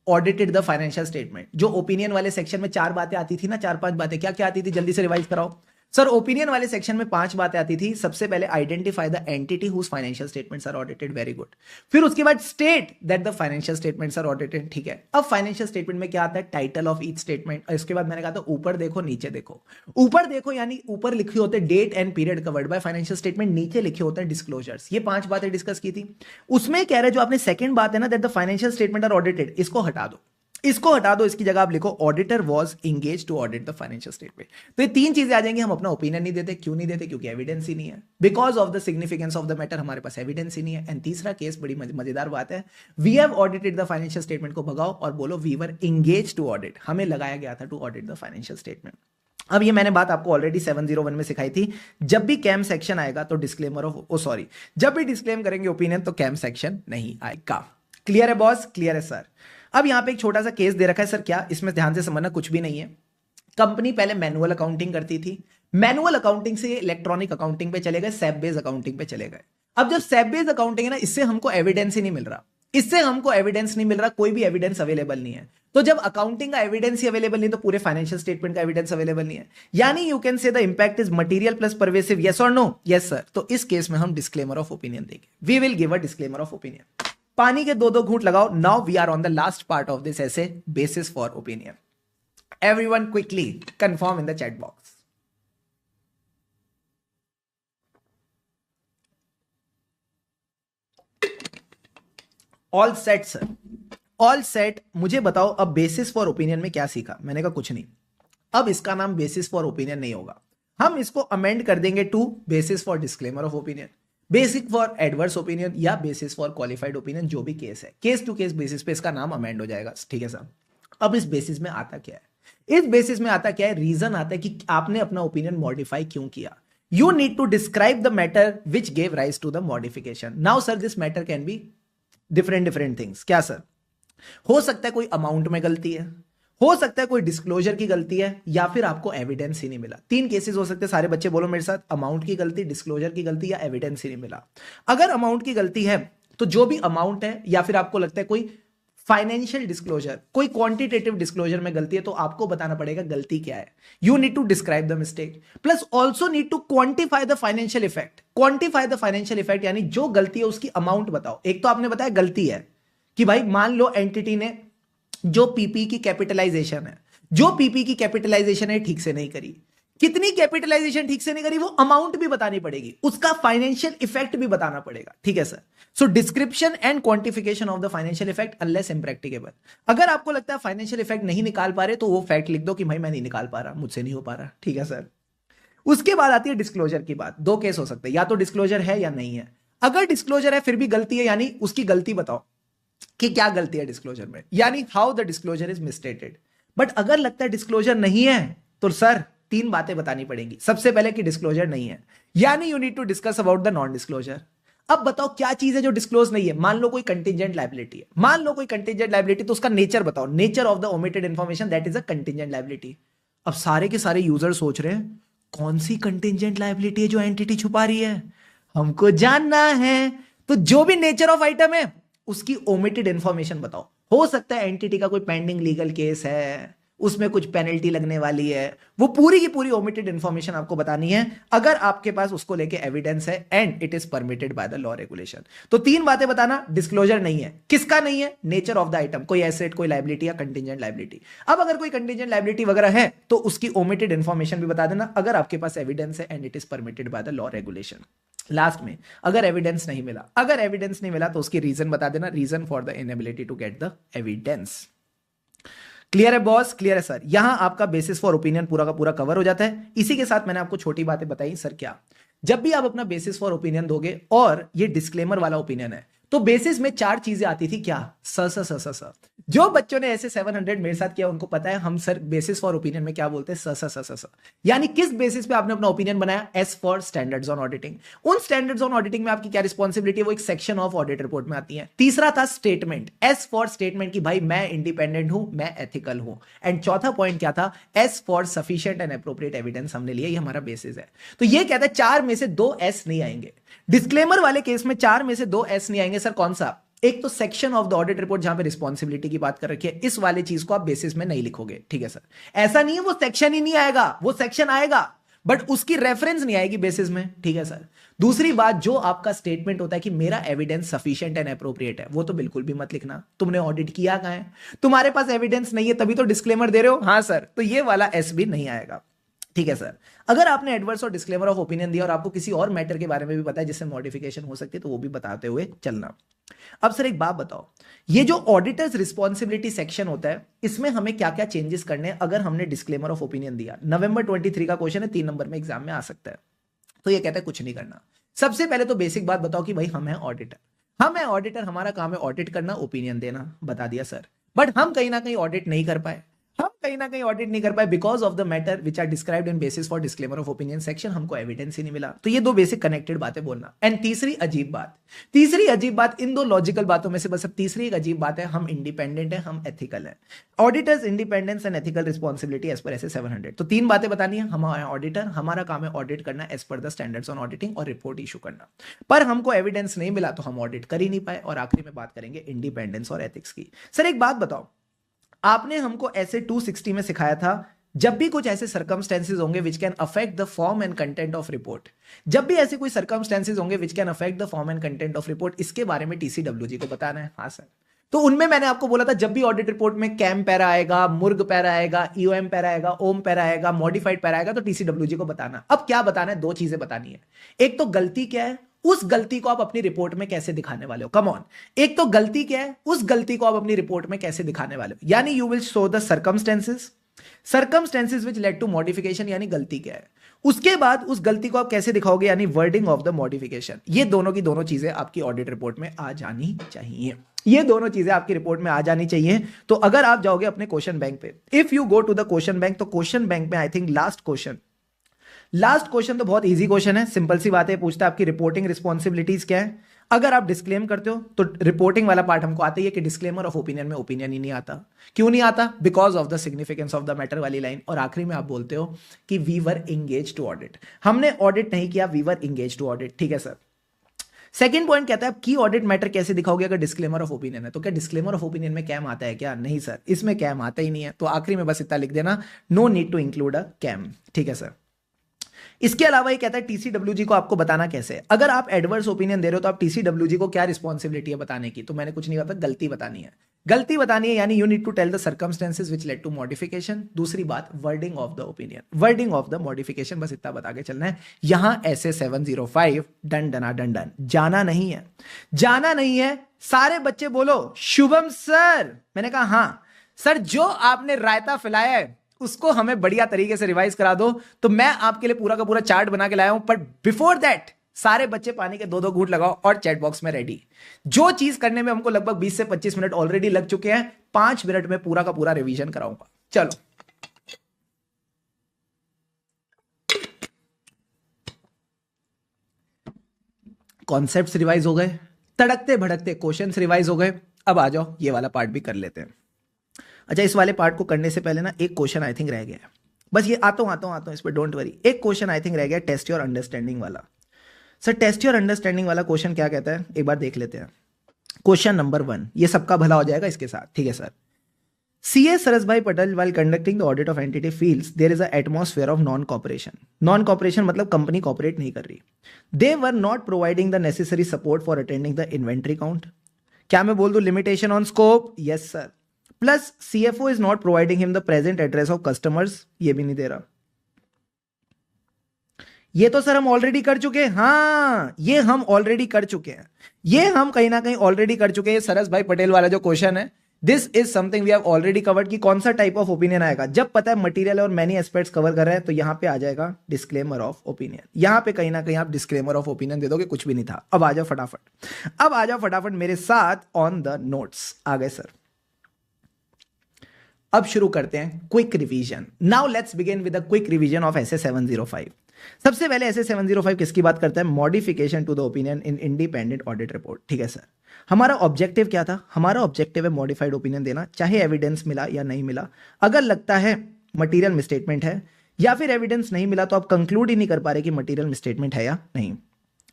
audited the financial statement, जो ओपिनियन वाले सेक्शन में 4 बातें आती थी ना, 4-5 बातें, क्या क्या आती थी? जल्दी से रिवाइज कराओ। सर ओपिनियन वाले सेक्शन में 5 बातें आती थी। सबसे पहले identify the entity whose financial statements are audited, very good. फिर उसके बाद state that the financial statements are audited, ठीक है। अब फाइनेंशियल स्टेटमेंट में क्या आता है, टाइटल ऑफ ईच स्टेटमेंट। इसके बाद मैंने कहा था ऊपर देखो नीचे देखो। ऊपर देखो यानी ऊपर लिखे होते date and period covered by financial statement, नीचे लिखे होते हैं डिस्क्लोजर्स। ये 5 बातें डिस्कस की थी। उसमें कह रहे जो आपने सेकंड बात है ना, that the financial statement are audited, इसको हटा दो, इसको हटा दो। इसकी जगह आप लिखो auditor was engage to audit the financial statement. तो ये 3 चीजें आ जाएंगी। हम अपना ओपिनियन नहीं देते। क्यों नहीं देते? क्योंकि एविडेंस ही नहीं है। Because of the significance of the matter हमारे पास एविडेंस ही नहीं है। एंड तीसरा केस बड़ी मजेदार बात है, we have audited the financial statement को भगाओ और बोलो we were engage to audit, हमें लगाया गया था to audit the financial statement. अब ये मैंने बात आपको ऑलरेडी 701 में सिखाई थी। जब भी कैम सेक्शन आएगा तो डिस्क्लेमर ऑफ सॉरी जब भी डिस्क्लेम करेंगे ओपिनियन तो कैम सेक्शन नहीं आएगा। क्लियर है बॉस? क्लियर है सर। अब यहां पे एक छोटा सा केस दे रखा है सर, क्या इसमें ध्यान से समझना, कुछ भी नहीं है। कंपनी पहले मैनुअल अकाउंटिंग करती थी, मैनुअल अकाउंटिंग से इलेक्ट्रॉनिक अकाउंटिंग पे चले गए, सैप बेस्ड अकाउंटिंग पे चले गए। अब जब सैप बेस्ड अकाउंटिंग है ना, इससे हमको एविडेंस ही नहीं मिल रहा, इससे हमको एविडेंस नहीं मिल रहा, कोई भी एविडेंस अवेलेबल नहीं है। तो जब अकाउंटिंग का एविडेंस ही अवेलेबल नहीं तो पूरे फाइनेंशियल स्टेटमेंट का एविडेंस अवेलेबल नहीं है। यानी you can say the impact is material plus pervasive, yes और नो? Yes sir. तो इस केस में हम डिस्क्लेमर ऑफ ओपिनियन देंगे। We will give a disclaimer of opinion. पानी के 2-2 घूंट लगाओ। Now we are on the last part of this ऐसे, basis for opinion. Everyone quickly confirm in the chat box. All set sir, all set. मुझे बताओ अब basis for opinion में क्या सीखा? मैंने कहा कुछ नहीं। अब इसका नाम बेसिस फॉर ओपिनियन नहीं होगा, हम इसको अमेंड कर देंगे to basis for disclaimer of opinion, basic for adverse opinion या बेसिस फॉर क्वालिफाइड ओपिनियन, जो भी केस है, केस टू केस बेसिस पे इसका नाम अमेंड हो जाएगा। ठीक है सर। अब इस बेसिस में आता क्या है? इस बेसिस में आता क्या है? रीजन आता है कि आपने अपना ओपिनियन मॉडिफाई क्यों किया। You need to describe the matter which gave rise to the modification. Now sir this matter can be different things. क्या सर? हो सकता है कोई अमाउंट में गलती है, हो सकता है कोई डिस्क्लोजर की गलती है, या फिर आपको एविडेंस ही नहीं मिला। 3 केसेस हो सकते हैं। सारे बच्चे बोलो मेरे साथ, अमाउंट की गलती, डिस्क्लोजर की गलती या एविडेंस ही नहीं मिला। अगर अमाउंट की गलती है तो जो भी अमाउंट है, या फिर आपको लगता है कोई फाइनेंशियल डिस्क्लोजर, कोई क्वांटिटेटिव डिस्क्लोजर में गलती है, तो आपको बताना पड़ेगा गलती क्या है। You need to describe the mistake plus also need to quantify the financial effect. Quantify the financial effect यानी जो गलती है उसकी अमाउंट बताओ। एक तो आपने बताया गलती है कि भाई मान लो एंटिटी ने जो पीपी की कैपिटलाइजेशन है, जो पीपी की कैपिटलाइजेशन है ठीक से नहीं करी। कितनी कैपिटलाइजेशन ठीक से नहीं करी वो अमाउंट भी बतानी पड़ेगी, उसका फाइनेंशियल इफेक्ट भी बताना पड़ेगा। ठीक है sir. So description and quantification of the financial effect unless impracticable. अगर आपको लगता है फाइनेंशियल इफेक्ट नहीं निकाल पा रहे तो वो फैक्ट लिख दो कि भाई मैं नहीं निकाल पा रहा, मुझसे नहीं हो पा रहा। ठीक है सर। उसके बाद आती है डिस्क्लोजर की बात। 2 केस हो सकते हैं, या तो डिस्क्लोजर है या नहीं है। अगर डिस्क्लोजर है फिर भी गलती है, यानी उसकी गलती बताओ कि क्या गलती है डिस्क्लोजर में, यानी how the disclosure is मिसस्टेटेड। But अगर लगता है डिस्क्लोजर नहीं है तो सर 3 बातें बतानी पड़ेंगी। सबसे पहले कि डिस्क्लोजर नहीं है, यानी you need to discuss about the non disclosure. अब बताओ क्या चीज है जो डिस्क्लोज नहीं है। मान लो कोई कंटिजेंट लायबिलिटी है, मान लो कोई कंटिजेंट लायबिलिटी, तो उसका नेचर बताओ। Nature of the omitted information that is a contingent liability. अब सारे के सारे यूजर सोच रहे हैं कौन सी कंटिजेंट लायबिलिटी है जो एंटिटी छुपा रही है, हमको जानना है। तो जो भी नेचर ऑफ आइटम है उसकी ओमिटेड इंफॉर्मेशन बताओ। हो सकता है एंटिटी का कोई पेंडिंग लीगल केस है, उसमें कुछ पेनल्टी लगने वाली है, वो पूरी की पूरी ओमिटेड इंफॉर्मेशन आपको बतानी है अगर आपके पास उसको लेके एविडेंस है and it is permitted by the law regulation. तो 3 बातें बताना। डिस्क्लोजर नहीं है, किसका नहीं है? नेचर ऑफ द आइटम, कोई एसेट, कोई लायबिलिटी या कंटिजेंट लायबिलिटी। अब अगर कोई कंटिजेंट लायबिलिटी वगैरह है तो उसकी ओमिटेड इंफॉर्मेशन भी बता देना अगर आपके पास एविडेंस है and it is permitted by the law regulation. Last में अगर एविडेंस नहीं मिला, अगर एविडेंस नहीं मिला तो उसकी रीजन बता देना, reason for the inability to get the evidence. Clear है बॉस? क्लियर है सर। यहां आपका बेसिस फॉर ओपिनियन पूरा का पूरा कवर हो जाता है। इसी के साथ मैंने आपको छोटी बातें बताई सर। क्या जब भी आप अपना बेसिस फॉर ओपिनियन दोगे और ये डिस्क्लेमर वाला ओपिनियन है तो बेसिस में 4 चीजें आती थी। क्या? स। जो बच्चों ने ऐसे 700 मेरे साथ किया उनको पता है हम सर बेसिस फॉर ओपिनियन में क्या बोलते हैं, स। यानी किस बेसिस पे आपने अपना ओपिनियन बनाया? S for standards on auditing. उन स्टैंडर्ड्स ऑन ऑडिटिंग में आपकी क्या रिस्पॉन्सिबिलिटी है वो एक सेक्शन ऑफ ऑडिट रिपोर्ट में आती है। तीसरा था स्टेटमेंट, एस फॉर स्टेटमेंट की भाई मैं इंडिपेंडेंट हूं, मैं एथिकल हूं। एंड चौथा पॉइंट क्या था? S for sufficient and appropriate evidence हमने लिया, ये हमारा बेसिस है। तो ये कहता है 4 में से 2 एस नहीं आएंगे। डिस्क्लेमर वाले केस में 4 में से 2 एस नहीं आएंगे। सर कौन सा? एक तो section of the audit report जहां पे रिस्पॉन्सिबिलिटी की बात कर रखी है, इस वाले चीज को आप बेसिस में नहीं लिखोगे। ठीक है सर। ऐसा नहीं है वो सेक्शन ही नहीं आएगा, वो सेक्शन आएगा बट उसकी रेफरेंस नहीं आएगी बेसिस में, ठीक है सर। दूसरी बात, जो आपका स्टेटमेंट होता है कि मेरा एविडेंस सफिशिएंट एंड अप्रोप्रिएट है, वो तो बिल्कुल भी मत लिखना। तुमने ऑडिट किया कहां है, तुम्हारे पास एविडेंस नहीं है तभी तो डिस्क्लेमर दे रहे हो, हाँ सर, तो ये वाला एस भी नहीं आएगा, ठीक है सर। अगर आपने एडवर्स और डिस्क्लेमर ऑफ ओपिनियन दिया और आपको किसी और मैटर के बारे में भी पता है जिससे मॉडिफिकेशन हो सकती है, तो वो भी बताते हुए चलना। अब सर एक बात बताओ, ये जो ऑडिटर्स रिस्पॉन्सिबिलिटी सेक्शन होता है, इसमें हमें क्या क्या चेंजेस करने हैं अगर हमने डिस्क्लेमर ऑफ ओपिनियन दिया? नवंबर 23 का क्वेश्चन है, 3 नंबर में एग्जाम में आ सकता है। तो ये कहता है कुछ नहीं करना। सबसे पहले तो बेसिक बात बताओ कि भाई हम हैं ऑडिटर, हम हैं ऑडिटर, हमारा काम है ऑडिट करना, ओपिनियन देना, बता दिया सर। बट हम कहीं ना कहीं ऑडिट नहीं कर पाए, हम कहीं ना कहीं ऑडिट नहीं कर पाए because of the matter which are described in basis for disclaimer of opinion section, हमको एविडेंस ही नहीं मिला। तो ये दो बेसिक कनेक्टेड बातें बोलना। एंड तीसरी अजीब बात, इन दो लॉजिकल बातों में से बस अब तीसरी एक अजीब बात है, हम इंडिपेंडेंट है, हम एथिकल है। Auditors independence and ethical responsibility as per S 700। तो 3 बातें बतानी है, हम ऑडिटर, हमारा काम है ऑडिट करना as per the standards on auditing और रिपोर्ट इशू करना। पर हमको एविडेंस नहीं मिला तो हम ऑडिट कर ही नहीं पाए। और आखिरी में बात करेंगे इंडिपेंडेंस और एथिक्स की। सर एक बात बताओ, आपने हमको ऐसे 260 में सिखाया था, जब भी कुछ ऐसे सर्कमस्टेंसेज होंगे which can affect the form and content of report, जब भी ऐसे कोई सर्कमस्टेंसेज होंगे which can affect the form and content of report, इसके बारे में टीसीडब्ल्यूजी को बताना है। हाँ सर। तो उनमें मैंने आपको बोला था, जब भी ऑडिट रिपोर्ट में कैम पैरा आएगा, मुर्ग पैरा आएगा, ईओएम पैरा आएगा, ओम पैरा आएगा, मॉडिफाइड पैरा आएगा, तो टीसीडब्ल्यूजी को बताना। अब क्या बताना है? 2 चीजें बतानी है। एक तो गलती क्या है, उस गलती को आप अपनी रिपोर्ट में कैसे दिखाने वाले हो। कम ऑन, एक तो गलती क्या है, उस गलती को आप अपनी रिपोर्ट में कैसे दिखाने वाले हो। यानी you will show the circumstances which led to modification, यानी गलती क्या है। उसके बाद उस गलती को आप कैसे दिखाओगे, यानी वर्डिंग ऑफ द मॉडिफिकेशन। ये दोनों की दोनों चीजें आपकी ऑडिट रिपोर्ट में आ जानी चाहिए, ये दोनों चीजें आपकी रिपोर्ट में आ जानी चाहिए। तो अगर आप जाओगे अपने क्वेश्चन बैंक पे, if you go to the question bank, तो क्वेश्चन बैंक में आई थिंक लास्ट क्वेश्चन तो बहुत इजी क्वेश्चन है, सिंपल सी बात है। पूछता है आपकी रिपोर्टिंग रिस्पॉन्सिबिलिटीज क्या है। अगर आप डिस्क्लेम करते हो तो रिपोर्टिंग वाला पार्ट हमको आता ही है कि डिस्क्लेमर ऑफ ओपिनियन में ओपिनियन ही नहीं आता। क्यों नहीं आता? Because of the significance of the matter वाली लाइन। और आखिरी में आप बोलते हो कि we were engage to audit, हमने ऑडिट नहीं किया, we were engage to audit, ठीक है सर। सेकंड पॉइंट कहता है आप की ऑडिट मैटर कैसे दिखाओगे अगर डिस्क्लेमर ऑफ ओपिनियन है। तो क्या डिस्क्लेमर ऑफ ओपिनियन में कैम आता है क्या? नहीं सर, इसमें कैम आता ही नहीं है। तो आखिरी में बस इतना लिख देना, no need to include a KAM, ठीक है सर। इसके अलावा ये कहता है टीसीडब्ल्यूजी को आपको बताना कैसे। अगर आप एडवर्स ओपिनियन दे रहे हो तो आप टीसीडब्ल्यूजी को क्या रिस्पॉन्सिबिलिटी है बताने की। तो मैंने कुछ नहीं बताया, गलती बतानी है, गलती बतानी है, यानी you need to tell the circumstances which led to modification. दूसरी बात, wording of the opinion, wording of the modification, बस इतना बता के चलना है। यहां ऐसे 705 डन डना डन डन, जाना नहीं है, जाना नहीं है। सारे बच्चे बोलो शुभम सर। मैंने कहा हाँ सर, जो आपने रायता फैलाया है उसको हमें बढ़िया तरीके से रिवाइज करा दो। तो मैं आपके लिए पूरा का पूरा चार्ट बना के लाया हूं, बट बिफोर दैट सारे बच्चे पानी के 2-2 घूंट लगाओ और चैट बॉक्स में रेडी। जो चीज करने में हमको लगभग 20 से 25 मिनट ऑलरेडी लग चुके हैं, 5 मिनट में पूरा का पूरा रिवीजन कराऊंगा। चलो कॉन्सेप्ट्स रिवाइज हो गए, तड़कते भड़कते क्वेश्चंस रिवाइज हो गए। अब आ जाओ ये वाला पार्ट भी कर लेते हैं। अच्छा, इस वाले पार्ट को करने से पहले ना एक क्वेश्चन आई थिंक रह गया है, बस ये आता हूं इस पर, डोंट वरी। एक क्वेश्चन आई थिंक रह गया, टेस्ट योर अंडरस्टैंडिंग वाला। सर टेस्ट योर अंडरस्टैंडिंग वाला क्वेश्चन क्या कहता है, एक बार देख लेते हैं। क्वेश्चन नंबर 1, ये सबका भला हो जाएगा इसके साथ, ठीक है सर। सीए सरस भाई Patel while conducting the audit of entity feels there is a atmosphere of non cooperation। non cooperation मतलब कंपनी कॉपरेट नहीं कर रही। they were not providing the necessary support for attending the inventory count। क्या मैं बोल दूं limitation on scope? Yes sir. Plus CFO is not providing him the present address of customers, ये भी नहीं दे रहा। ये तो सर हम ऑलरेडी कर चुके हैं, हाँ ये हम ऑलरेडी कर चुके हैं, ये हम कहीं ना कहीं ऑलरेडी कर चुके हैं। सरस भाई पटेल वाला जो क्वेश्चन है, this is something we have already covered. कि कौन सा टाइप ऑफ ओपिनियन आएगा जब पता है मटेरियल और मेनी एस्पेक्ट्स कवर कर रहे हैं, तो यहां पे आ जाएगा डिस्क्लेमर ऑफ ओपिनियन। यहां पे कहीं ना कहीं आप डिस्क्लेमर ऑफ ओपिनियन दे दोगे, कुछ भी नहीं था। अब आ जाओ फटाफट मेरे साथ ऑन द नोट्स। आ गए सर, अब शुरू करते हैं quick revision. Now let's begin with a quick revision of SA 705। सबसे पहले एसए 705 किसकी बात करता है? Modification to the opinion in independent audit report, ठीक है सर। हमारा ऑब्जेक्टिव क्या था? हमारा ऑब्जेक्टिव है मॉडिफाइड ओपिनियन देना, चाहे एविडेंस मिला या नहीं मिला। अगर लगता है मटीरियल मिसस्टेटमेंट है या फिर एविडेंस नहीं मिला, तो आप कंक्लूड ही नहीं कर पा रहे कि मटीरियल मिसस्टेटमेंट है या नहीं।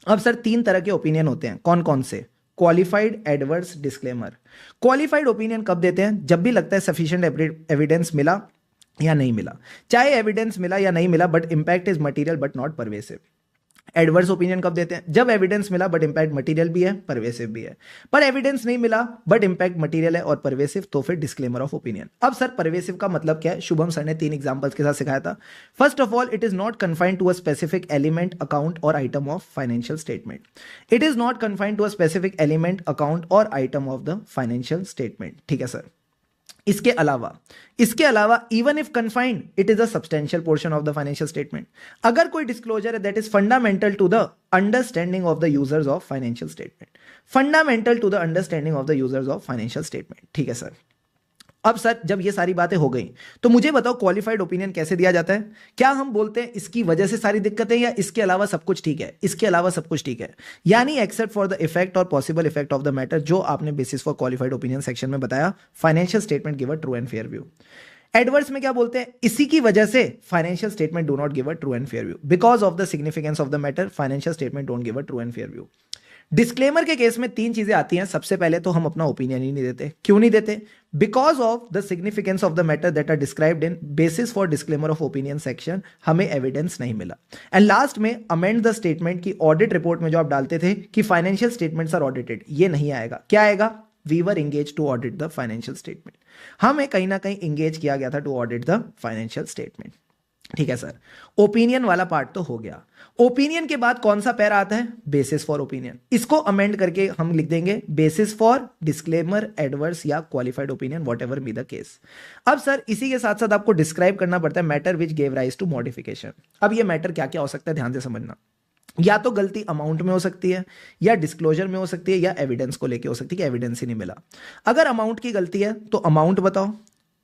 अब सर 3 तरह के ओपिनियन होते हैं, कौन कौन से? Qualified, adverse, disclaimer. Qualified opinion कब देते हैं? जब भी लगता है सफिशिएंट एविडेंस मिला, या नहीं मिला, चाहे एविडेंस मिला या नहीं मिला, but impact is material but not pervasive. Adverse opinion कब देते हैं? जब एविडेंस मिला बट इंपैक्ट मटेरियल भी है, परवेसिव भी है। पर एविडेंस नहीं मिला बट इंपैक्ट मटेरियल है और परवेसिव, तो फिर डिस्क्लेमर ऑफ ओपिनियन। अब सर परवेसिव का मतलब क्या है? शुभम सर ने 3 एग्जांपल्स के साथ सिखाया था। First of all, it is not confined to a specific element, account और item of financial statement. It is not confined to a specific element, account और item of the financial statement. ठीक है sir. इसके अलावा even if confined, it is a substantial portion of the financial statement. अगर कोई disclosure है that is fundamental to the understanding of the users of financial statement, fundamental to the understanding of the users of financial statement. ठीक है sir. अब sir जब ये सारी बातें हो गई तो मुझे बताओ क्वालिफाइड ओपिनियन कैसे दिया जाता है? क्या हम बोलते हैं इसकी वजह से सारी दिक्कतें, या इसके अलावा सब कुछ ठीक है? इसके अलावा सब कुछ ठीक है, यानी एक्सेप्ट फॉर द इफेक्ट और possible effect of the matter, जो आपने basis for qualified opinion section में बताया, financial statement give a true and fair view. Adverse में क्या बोलते हैं? इसी की वजह से financial statement do not give a true and fair view, because of the significance of the matter financial statement don't give a true and fair view. Disclaimer के case में 3 चीजें आती हैं। सबसे पहले तो हम अपना ओपिनियन ही नहीं देते। क्यों नहीं देते? Because of the significance of the matter that are described in basis for disclaimer of opinion section, हमें एविडेंस नहीं मिला। एंड लास्ट में अमेंड द स्टेटमेंट की ऑडिट रिपोर्ट में जो आप डालते थे कि फाइनेंशियल स्टेटमेंट्स आर ऑडिटेड, ये नहीं आएगा। क्या आएगा? We were engage to audit the financial statement. हमें कहीं ना कहीं इंगेज किया गया था to audit the financial statement. ठीक है सर। ओपिनियन वाला पार्ट तो हो गया। ओपिनियन के बाद कौन सा पैरा आता है? Basis for opinion. इसको अमेंड करके हम लिख देंगे बेसिस फॉर डिस्क्लेमर, एडवर्स या qualified opinion, whatever be the case. अब सर इसी के साथ साथ आपको डिस्क्राइब करना पड़ता है matter which gave rise to modification. अब ये मैटर क्या क्या हो सकता है, ध्यान से समझना। या तो गलती अमाउंट में हो सकती है, या डिस्क्लोजर में हो सकती है, या एविडेंस को लेके हो सकती है कि एविडेंस ही नहीं मिला। अगर अमाउंट की गलती है तो अमाउंट बताओ,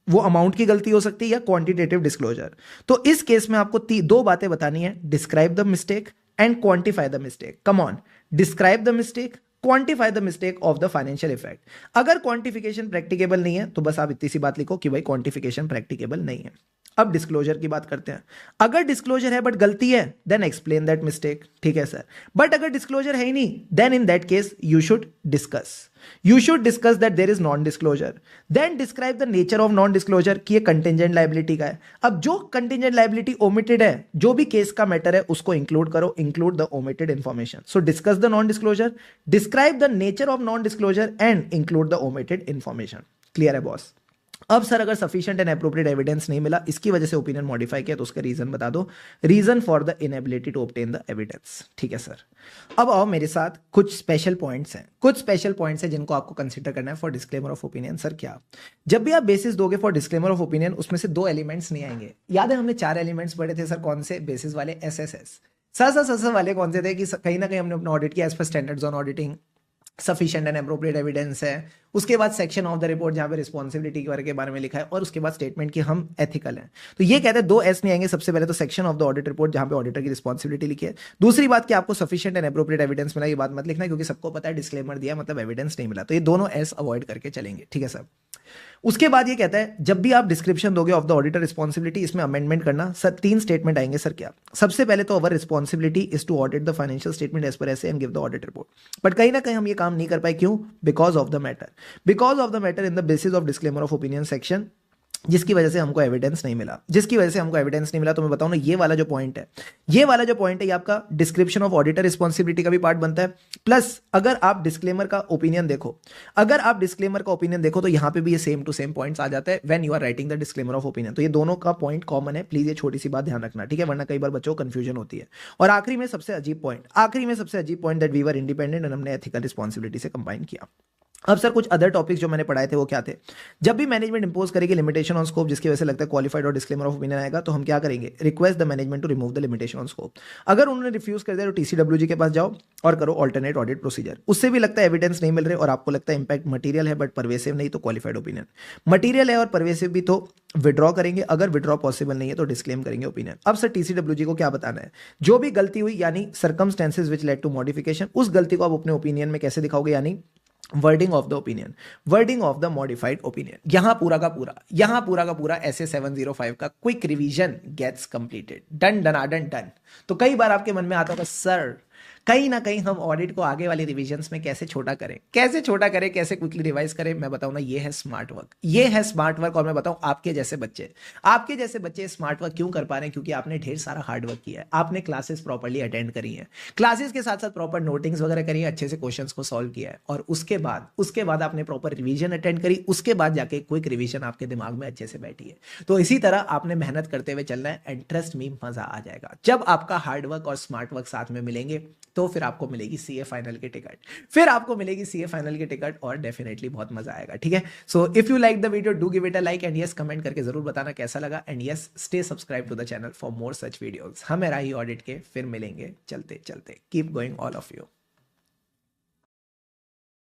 वो अमाउंट की गलती हो सकती है, या क्वांटिटेटिव डिस्क्लोजर। तो इस केस में आपको 2 बातें बतानी है, describe the mistake and quantify the mistake. Come on, describe the mistake, quantify the mistake of the financial effect. अगर क्वांटिफिकेशन प्रैक्टिकेबल नहीं है तो बस आप इतनी सी बात लिखो कि भाई क्वांटिफिकेशन प्रैक्टिकेबल नहीं है। अब डिस्क्लोजर की बात करते हैं। अगर डिस्क्लोजर है बट गलती है, देन एक्सप्लेन दैट मिस्टेक। ठीक है सर। बट अगर डिस्क्लोजर है ही नहीं, then in that case you should discuss that there is non disclosure. Then describe the nature of non disclosure, कि ये कंटिंजेंट लायबिलिटी का है। अब जो कंटिंजेंट लायबिलिटी ओमिटेड है, जो भी केस का मैटर है उसको इंक्लूड करो, include the omitted information. So discuss the non disclosure, describe the nature of non disclosure and include the omitted information. Clear है बॉस? अब सर अगर सफिशिएंट एंड एप्रोप्रिएट एविडेंस नहीं मिला, इसकी वजह से ओपिनियन मॉडिफाई किया, तो उसका रीजन बता दो। Reason for the inability to obtain the evidence. ठीक है सर। अब आओ मेरे साथ, कुछ स्पेशल पॉइंट्स हैं जिनको आपको कंसीडर करना है for disclaimer of opinion. Sir क्या? जब भी आप बेसिस दोगे फॉर डिस्क्लेमर ऑफ ओपिनियन, उसमें से 2 एलिमेंट्स नहीं आएंगे। याद है हमने 4 एलिमेंट्स पढ़े थे सर, कौन से? बेसिस वाले एसएसएस। सर वाले कौन से थे कि कहीं ना कहीं हमने अपना ऑडिट किया as per standards on auditing, sufficient and appropriate evidence है, उसके बाद सेक्शन ऑफ द रिपोर्ट जहां पे रिस्पॉन्सिबिलिटी के बारे में लिखा है, और उसके बाद स्टेटमेंट कि हम एथिकल हैं। तो ये कहते हैं 2 एस नहीं आएंगे। सबसे पहले तो section of the audit report जहां पे ऑडिटर की रिस्पॉन्सिबिलिटी लिखी है। दूसरी बात कि आपको सफिशिएंट एंड एप्रोप्रिएट एविडेंस मिला, ये बात मत लिखना, क्योंकि सबको पता है डिस्क्लेमर दिया मतलब एविडेंस नहीं मिला। तो ये दोनों एस अवॉइड करके चलेंगे। ठीक है सर। उसके बाद ये कहता है जब भी आप डिस्क्रिप्शन दोगे ऑफ द ऑडिटर रिस्पॉन्सिबिलिटी, इसमें अमेंडमेंट करना। सर 3 स्टेटमेंट आएंगे सर। क्या? सबसे पहले तो our responsibility is to audit the financial statement as per SA and give the audit report. But कहीं ना कहीं हम ये काम नहीं कर पाए। क्यों? Because of the matter in the basis of disclaimer of opinion section, जिसकी वजह से हमको एविडेंस नहीं मिला। तो मैं बताऊं ना, ये वाला जो पॉइंट है ये आपका डिस्क्रिप्शन ऑफ ऑडिटर रिस्पॉन्सिबिलिटी का भी पार्ट बनता है। प्लस अगर आप डिस्क्लेमर का ओपिनियन देखो तो यहां पे भी ये सेम टू सेम पॉइंट्स आ जाता है when you are writing the disclaimer of opinion. तो ये दोनों का पॉइंट कॉमन है। प्लीज ये छोटी सी बात ध्यान रखना, ठीक है? वरना कई बार बच्चों को कंफ्यूजन होती है। और आखिरी में सबसे अजीब point that we were independent and हमने एथिकल रिस्पॉन्सिबिलिटी से कंबाइन किया। अब सर कुछ अदर टॉपिक्स जो मैंने पढ़ाए थे वो क्या थे? जब भी मैनेजमेंट इंपोज करेगी लिमिटेशन ऑन स्कोप, जिसकी वजह से लगता है क्वालिफाइड और डिस्क्लेमर ऑफ ओपिनियन आएगा, तो हम क्या करेंगे? Request the management to remove the limitation on scope. अगर उन्होंने रिफ्यूज कर दिया तो टीसीडब्ल्यूजी के पास जाओ और करो ऑल्टरनेट ऑडिट प्रोसीजर। उससे भी लगता है एविडेंस नहीं मिल रहे और आपको लगता है इंपैक्ट मटीरियल है बट परवेसिव नहीं, तो क्वालिफाइड ओपिनियन। मटीरियल है और परवेसिव भी, तो विड्रॉ करेंगे। अगर विड्रॉ पॉसिबल नहीं है तो डिस्क्लेम करेंगे ओपिनियन। अब सर टीसीडब्ल्यूजी को क्या बताना है? जो भी गलती हुई, यानी circumstances which led to modification, उस गलती को आप अपने ओपिनियन में कैसे दिखाओगे? यानी wording of the modified opinion. यहां पूरा का पूरा ऐसे 705 का quick revision gets completed. Done. तो कई बार आपके मन में आता होगा, सर कहीं ना कहीं हम ऑडिट को आगे वाली रिविजन्स में कैसे छोटा करें, कैसे क्विकली रिवाइज करें, मैं बताऊं ना, ये है स्मार्ट वर्क, ये है स्मार्ट वर्क। और मैं बताऊं आपके जैसे बच्चे स्मार्ट वर्क क्यों कर पा रहे हैं, क्योंकि आपने ढेर सारा हार्ड वर्क किया है, आपने क्लासेस प्रॉपर्ली अटेंड करी है, क्लासेस के साथ साथ प्रॉपर नोटिंग्स वगैरह करी है, अच्छे से क्वेश्चंस को सॉल्व किया है, और उसके बाद आपने प्रॉपर रिवीजन अटेंड करी, उसके बाद जाके क्विक रिवीजन आपके दिमाग में अच्छे से बैठी है। तो इसी तरह आपने मेहनत करते हुए चलना है, एंड ट्रस्ट मी, मजा आ जाएगा। जब आपका हार्ड वर्क और स्मार्ट वर्क साथ में मिलेंगे तो फिर आपको मिलेगी सीए फाइनल की टिकट, और डेफिनेटली बहुत मजा आएगा। ठीक है, so if you like the video do give it a like, and yes comment करके जरूर बताना कैसा लगा, and yes stay subscribe to the channel for more such videos. हम राही ऑडिट के फिर मिलेंगे चलते चलते। Keep going all of you.